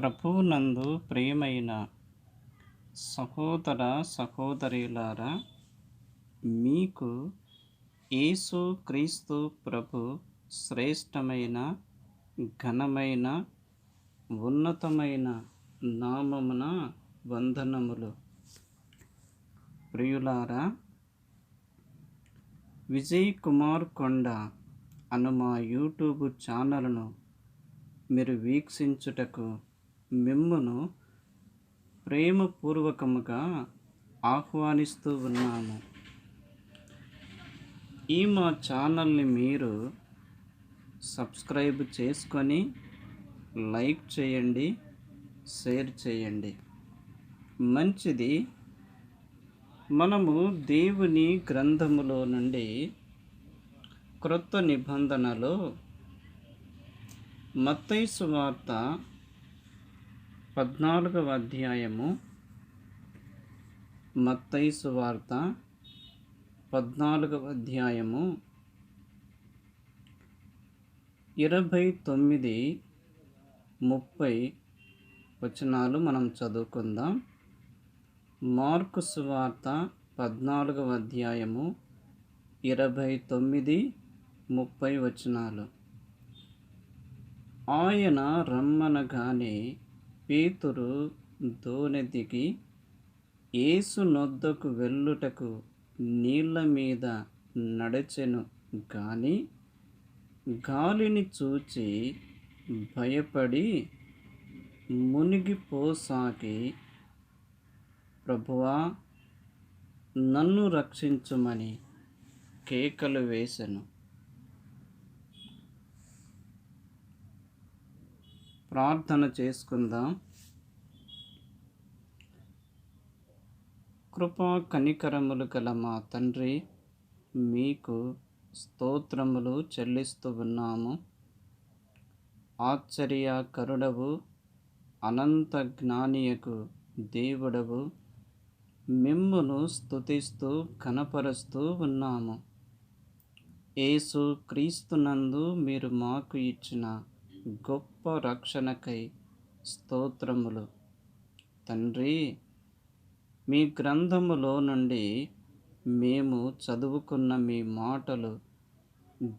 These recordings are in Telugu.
ప్రభువునందు ప్రియమైన సహోదర సహోదరీలారా, మీకు యేసు క్రీస్తు ప్రభు శ్రేష్టమైన, ఘనమైన, ఉన్నతమైన నామమున వందనములు. ప్రియులారా, విజయ్ కుమార్ కొండ అను మా యూట్యూబ్ ఛానల్ను మీరు వీక్షించుటకు మిమ్మును ప్రేమపూర్వకముగా ఆహ్వానిస్తూ ఉన్నాము. ఈ మా ఛానల్ని మీరు సబ్స్క్రైబ్ చేసుకొని లైక్ చేయండి, షేర్ చేయండి. మంచిది. మనము దేవుని గ్రంథములో నుండి క్రొత్త నిబంధనలో మత్తయి సువార్త 14వ అధ్యాయము, మత్తయి సువార్త 14వ అధ్యాయము 29, 30 వచనాలు మనం చదువుకుందాం. మార్కు సువార్త 14వ అధ్యాయము 29, 30 వచనాలు. ఆయన రమ్మనగానే పేతురు దోణి దిగి యేసు నొద్దకు వెళ్ళుటకు నీళ్ల మీద నడచెను గాని గాలిని చూచి భయపడి మునిగిపోసాగి, ప్రభువా, నన్ను రక్షించుమని కేకలు వేసెను. ప్రార్థన చేసుకుందాం. కృపా కనికరములు గల మా తండ్రి, మీకు స్తోత్రములు చెల్లిస్తూ ఉన్నాము. ఆశ్చర్యకరుడవు, అనంత జ్ఞానియకు దేవుడవు, మిమ్మును స్తుతిస్తూ కనపరుస్తూ ఉన్నాము. యేసు క్రీస్తునందు మీరు మాకు ఇచ్చిన గొప్ప రక్షణకై స్తోత్రములు. తండ్రి, మీ గ్రంథములో నుండి మేము చదువుకున్న మీ మాటలు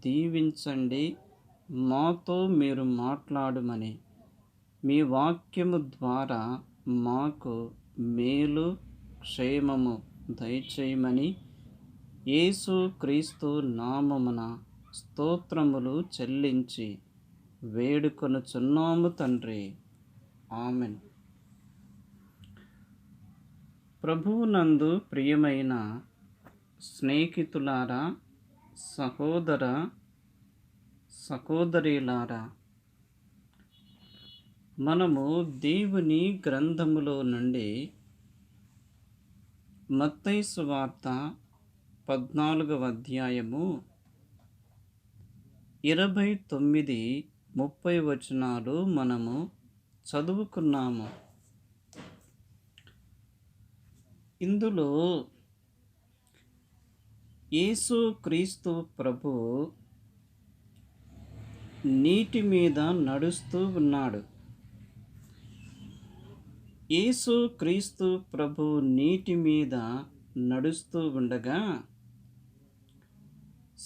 దీవించండి, మాతో మీరు మాట్లాడమని, మీ వాక్యము ద్వారా మాకు మేలు క్షేమము దయచేయమని యేసు క్రీస్తు నామమున స్తోత్రములు చెల్లించి వేడుకొనుచున్నాము తండ్రి. ఆమెన్. ప్రభువునందు ప్రియమైన స్నేహితులారా, సహోదర సహోదరీలారా, మనము దేవుని గ్రంథములో నుండి మత్తయి సువార్త 14వ అధ్యాయము 29, 30 వచనాలు మనము చదువుకున్నాము. ఇందులో యేసు క్రీస్తు ప్రభు నీటి మీద నడుస్తూ ఉన్నాడు. యేసు క్రీస్తు ప్రభు నీటి మీద నడుస్తూ ఉండగా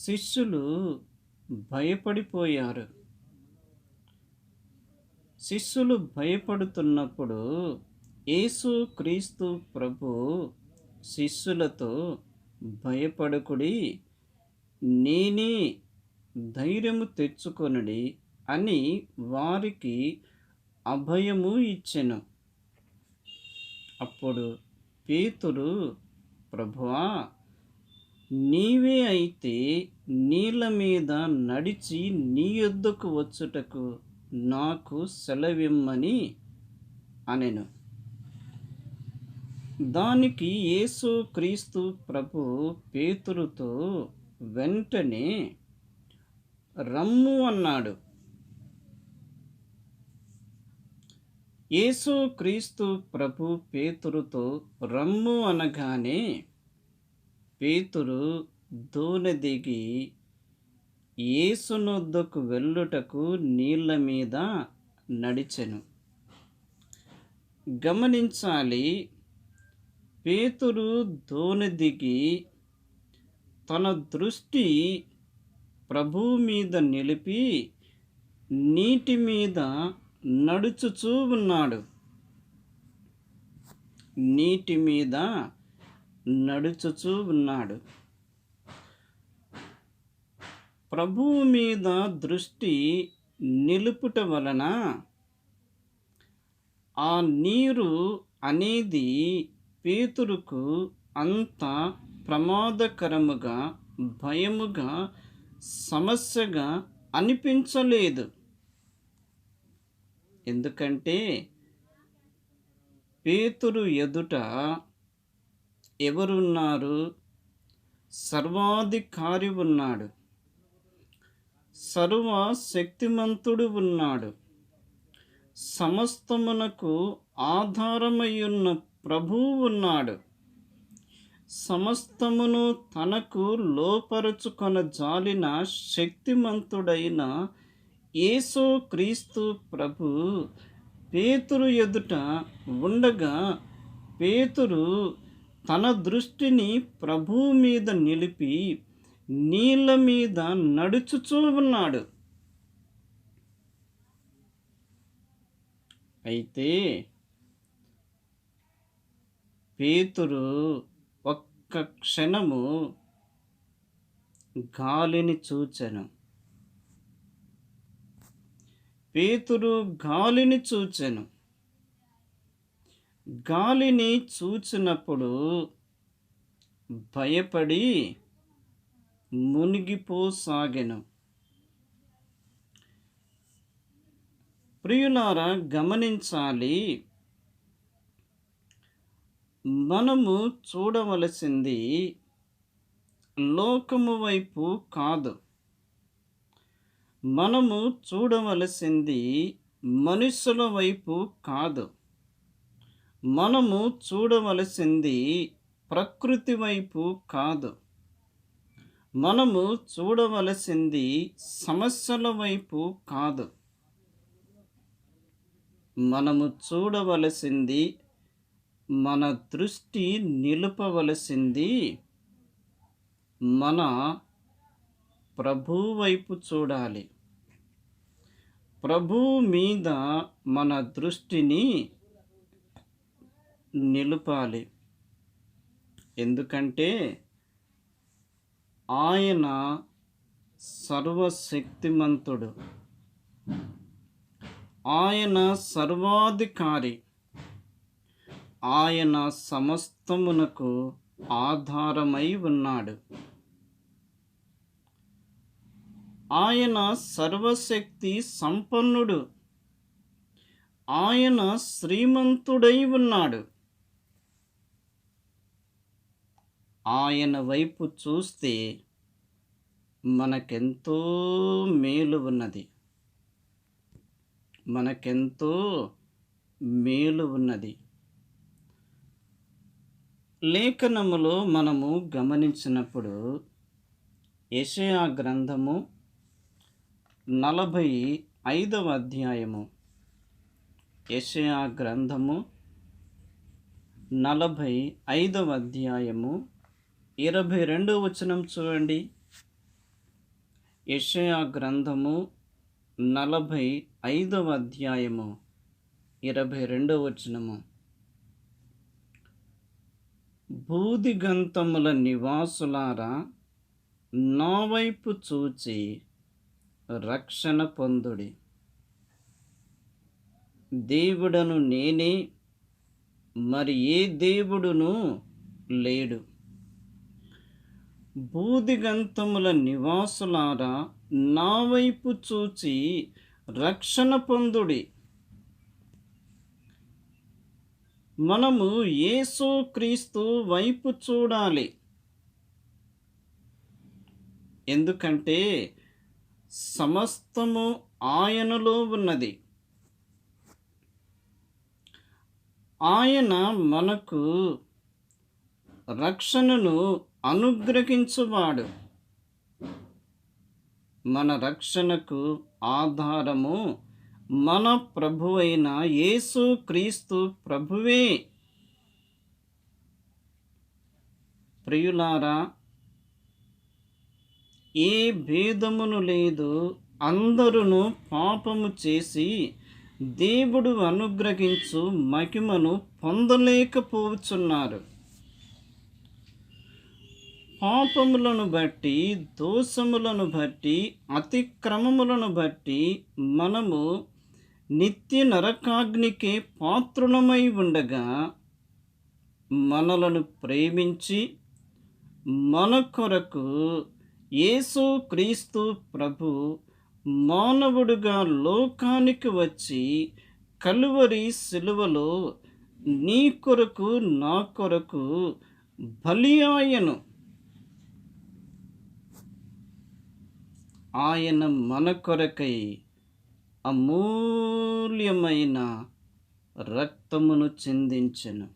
శిష్యులు భయపడిపోయారు. శిష్యులు భయపడుతున్నప్పుడు యేసు క్రీస్తు ప్రభు శిష్యులతో, భయపడకుడి, నేనే, ధైర్యము తెచ్చుకొనుడి అని వారికి అభయము ఇచ్చెను. అప్పుడు పేతురు, ప్రభువా, నీవే అయితే నీళ్ళ మీద నడిచి నీ యొద్దకు వచ్చుటకు నాకు సెలవిమ్మని అనెను. దానికి యేసు క్రీస్తు ప్రభు పేతురుతో వెంటనే రమ్ము అన్నాడు. యేసు క్రీస్తు ప్రభు పేతురుతో రమ్ము అనగానే పేతురు దోణి దిగి యేసు నొద్దకు వెళ్ళుటకు నీళ్ల మీద నడిచెను. గమనించాలి. పేతురు దోణి దిగి తన దృష్టి ప్రభువు మీద నిలిపి నీటి మీద నడుచుచూ ఉన్నాడు. నీటి మీద నడుచుచూ ఉన్నాడు. ప్రభువు మీద దృష్టి నిలుపుట వలన ఆ నీరు అనేది పేతురుకు అంత ప్రమాదకరముగా, భయముగా, సమస్యగా అనిపించలేదు. ఎందుకంటే పేతురు ఎదుట ఎవరున్నారు? సర్వాధికారి ఉన్నాడు, సర్వశక్తిమంతుడు ఉన్నాడు, సమస్తమునకు ఆధారమయ్యున్న ప్రభువు ఉన్నాడు. సమస్తమును తనకు లోపరుచుకొన జాలిన శక్తిమంతుడైన యేసు క్రీస్తు ప్రభు పేతురు ఎదుట ఉండగా పేతురు తన దృష్టిని ప్రభువు మీద నిలిపి నీళ్ళ మీద నడుచుచూ ఉన్నాడు. అయితే పేతురు ఒక్క క్షణము గాలిని చూచెను. పేతురు గాలిని చూచెను. గాలిని చూచినప్పుడు భయపడి మునిగిపోసాగెను. ప్రియులారా, గమనించాలి. మనము చూడవలసింది లోకము వైపు కాదు. మనము చూడవలసింది మనుషుల వైపు కాదు. మనము చూడవలసింది ప్రకృతి వైపు కాదు. మనము చూడవలసింది సమస్యల వైపు కాదు. మనము చూడవలసింది, మన దృష్టి నిలుపవలసింది మన ప్రభువు వైపు చూడాలి. ప్రభువు మీద మన దృష్టిని నిలుపాలి. ఎందుకంటే ఆయన సర్వశక్తిమంతుడు, ఆయన సర్వాధికారి, ఆయన సమస్తమునకు ఆధారమై ఉన్నాడు. ఆయన సర్వశక్తి సంపన్నుడు, ఆయన శ్రీమంతుడై ఉన్నాడు. ఆయన వైపు చూస్తే మనకెంతో మేలు ఉన్నది. మనకెంతో మేలు ఉన్నది. లేఖనములో మనము గమనించినప్పుడు యెషయా గ్రంథము 45వ అధ్యాయము, యెషయా గ్రంథము 45వ అధ్యాయము 22వ వచనం చూడండి. యెషయా గ్రంథము 45వ అధ్యాయము 22వ వచనము. భూదిగంతముల నివాసులారా, నా వైపు చూచి రక్షణ పొందుడి. దేవుడను నేనే, మరి ఏ దేవుడును లేడు. భూదిగంతముల నివాసులారా, నా వైపు చూచి రక్షణ పొందుడి. మనము యేసు క్రీస్తు వైపు చూడాలి. ఎందుకంటే సమస్తము ఆయనలో ఉన్నది. ఆయన మనకు రక్షణను అనుగ్రహించువాడు. మన రక్షణకు ఆధారము మన ప్రభువైన యేసు క్రీస్తు ప్రభువే. ప్రియులారా, ఏ భేదమును లేదు, అందరును పాపము చేసి దేవుడు అనుగ్రహించు మహిమను పొందలేకపోవచ్చున్నారు. పాపములను బట్టి, దోషములను బట్టి, అతిక్రమములను బట్టి మనము నిత్య నరకాగ్నికే పాత్రులమై ఉండగా, మనలను ప్రేమించి మన కొరకు యేసు క్రీస్తు ప్రభు మానవుడుగా లోకానికి వచ్చి కలువరి సిలువలో నీ కొరకు నా కొరకు బలి ఆయను. ఆయన మన కొరకై అమూల్యమైన రక్తమును చిందించెను.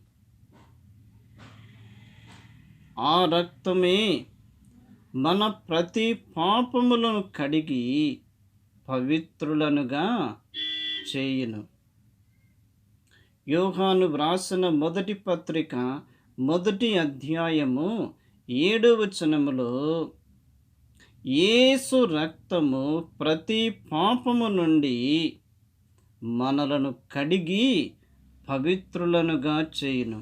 ఆ రక్తమే మన ప్రతి పాపములను కడిగి పవిత్రులనుగా చేయును. యోహాను వ్రాసిన మొదటి పత్రిక 1వ అధ్యాయము 7వ వచనములో, యేసు రక్తము ప్రతి పాపము నుండి మనలను కడిగి పవిత్రులనుగా చేయును.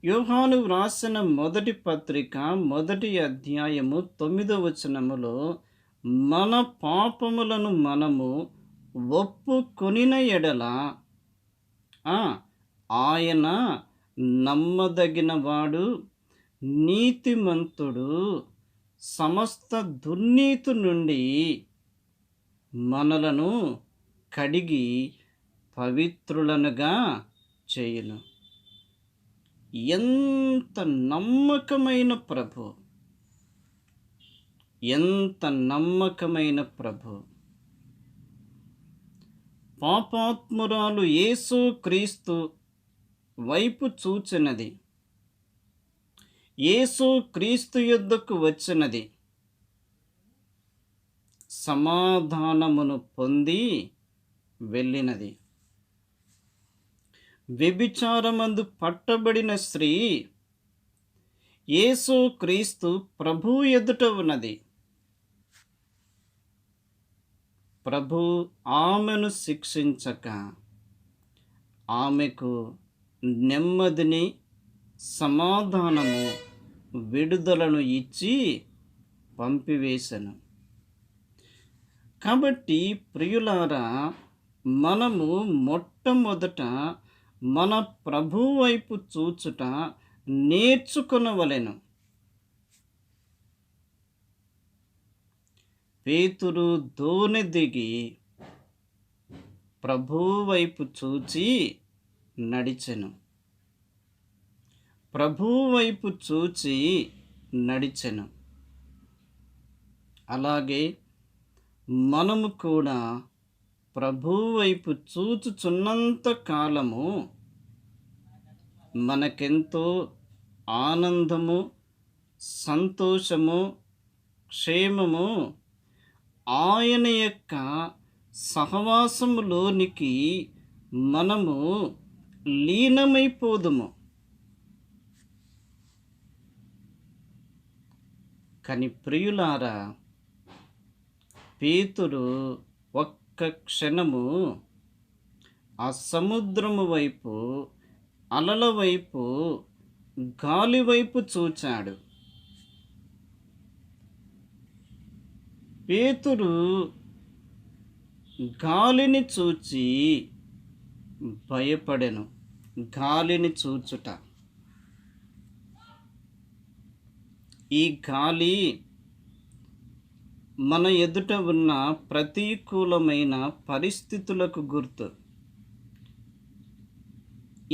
యోహాను వ్రాసిన మొదటి పత్రిక 1వ అధ్యాయము 9వ వచనములో, మన పాపములను మనము ఒప్పుకొనిన ఎడల ఆయన నమ్మదగినవాడు, నీతిమంతుడు, సమస్త దుర్నీతి నుండి మనలను కడిగి పవిత్రులనుగా చేయును. ఎంత నమ్మకమైన ప్రభు, ఎంత నమ్మకమైన ప్రభు. పాపాత్మురాలు యేసు క్రీస్తు వైపు చూచినది, యేసు క్రీస్తు యొద్దకు వచ్చినది, సమాధానమును పొంది వెళ్ళినది. వ్యభిచారమందు పట్టబడిన స్త్రీ యేసు క్రీస్తు ప్రభు ఎదుట ఉన్నది. ప్రభు ఆమెను శిక్షించక ఆమెకు నెమ్మదిని, సమాధానము, విడుదలను ఇచ్చి పంపివేశను. కాబట్టి ప్రియులారా, మనము మొట్టమొదట మన ప్రభు వైపు చూచుట నేర్చుకొనవలెను. పేతురు దోణి దిగి ప్రభు వైపు చూచి నడిచెను. ప్రభు వైపు చూచి నడిచెను. అలాగే మనము కూడా ప్రభు వైపు చూచుచున్నంత కాలము మనకెంతో ఆనందము, సంతోషము, క్షేమము, ఆయన యొక్క సహవాసములోనికి మనము లీనమైపోదుము. కానీ ప్రియులారా, పేతురు ఒక్క క్షణము ఆ సముద్రము వైపు, అలల వైపు, గాలి వైపు చూచాడు. పేతురు గాలిని చూచి భయపడెను. గాలిని చూచుట, ఈ గాలి మన ఎదుట ఉన్న ప్రతికూలమైన పరిస్థితులకు గుర్తు.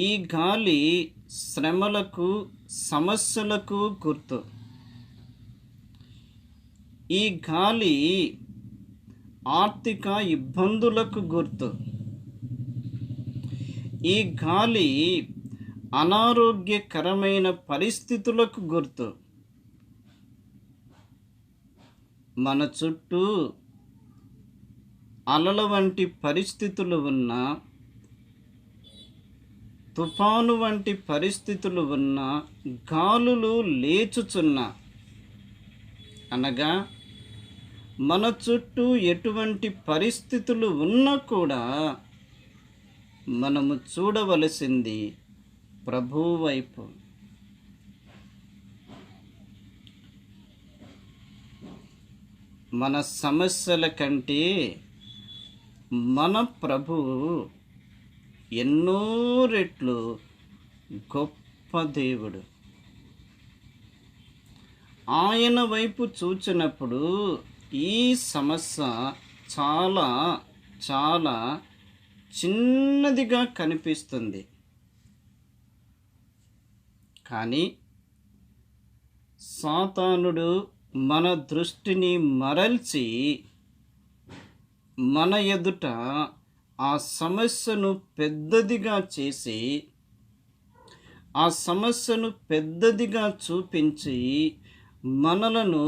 ఈ గాలి శ్రమలకు, సమస్యలకు గుర్తు. ఈ గాలి ఆర్థిక ఇబ్బందులకు గుర్తు. ఈ గాలి అనారోగ్యకరమైన పరిస్థితులకు గుర్తు. మన చుట్టూ అలల వంటి పరిస్థితులు ఉన్నా, తుఫాను వంటి పరిస్థితులు ఉన్నా, గాలులు లేచుచున్నా, అనగా మన చుట్టూ ఎటువంటి పరిస్థితులు ఉన్నా కూడా మనము చూడవలసింది ప్రభువు వైపు. మన సమస్యల కంటే మన ప్రభువు ఎన్నో రెట్లు గొప్ప దేవుడు. ఆయన వైపు చూచినప్పుడు ఈ సమస్య చాలా చాలా చిన్నదిగా కనిపిస్తుంది. కానీ సాతానుడు మన దృష్టిని మరల్చి మన ఎదుట ఆ సమస్యను పెద్దదిగా చేసి, ఆ సమస్యను పెద్దదిగా చూపించి, మనలను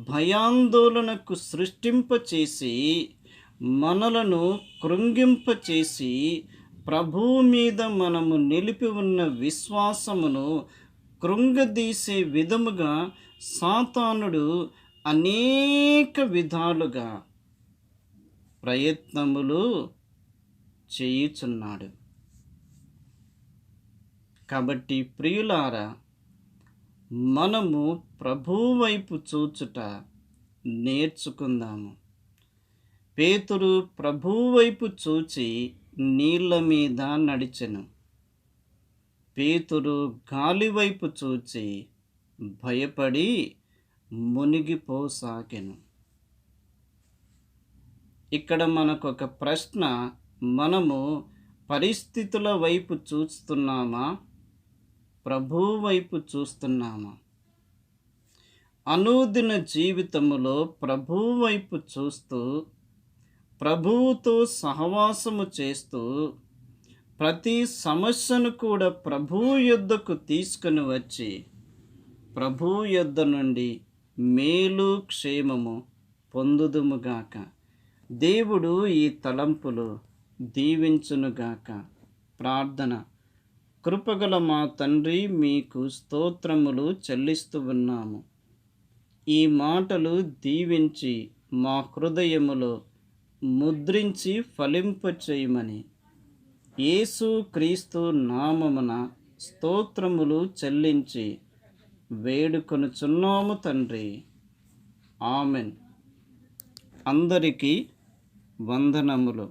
భయాందోళనకు సృష్టింపచేసి, మనలను కృంగింపచేసి, ప్రభువు మీద మనము నిలిపి ఉన్న విశ్వాసమును కృంగదీసే విధముగా సాతానుడు అనేక విధాలుగా ప్రయత్నములు చేయుచున్నాడు. కాబట్టి ప్రియులారా, మనము ప్రభువు వైపు చూచుట నేర్చుకుందాము. పేతురు ప్రభువు వైపు చూచి నీళ్ళ మీద నడిచెను. పేతురు గాలి వైపు చూచి భయపడి మునిగిపోసాగెను. ఇక్కడ మనకొక ప్రశ్న: మనము పరిస్థితుల వైపు చూస్తున్నామా, ప్రభువు వైపు చూస్తున్నామా? అనుదిన జీవితములో ప్రభువు వైపు చూస్తూ, ప్రభువుతో సహవాసము చేస్తూ, ప్రతి సమస్యను కూడా ప్రభువు యొద్దకు తీసుకొని వచ్చి, ప్రభువు యొద్ద నుండి మేలు క్షేమము పొందుదుముగాక. దేవుడు ఈ తలంపులు దీవించునుగాక. ప్రార్థన. కృపగల మా తండ్రి, మీకు స్తోత్రములు చెల్లిస్తూ ఉన్నాము. ఈ మాటలు దీవించి మా హృదయములో ముద్రించి ఫలింపచేయమని యేసు క్రీస్తు నామమున స్తోత్రములు చెల్లించి వేడుకొనుచున్నాము తండ్రి. ఆమెన్. అందరికీ వందనములు.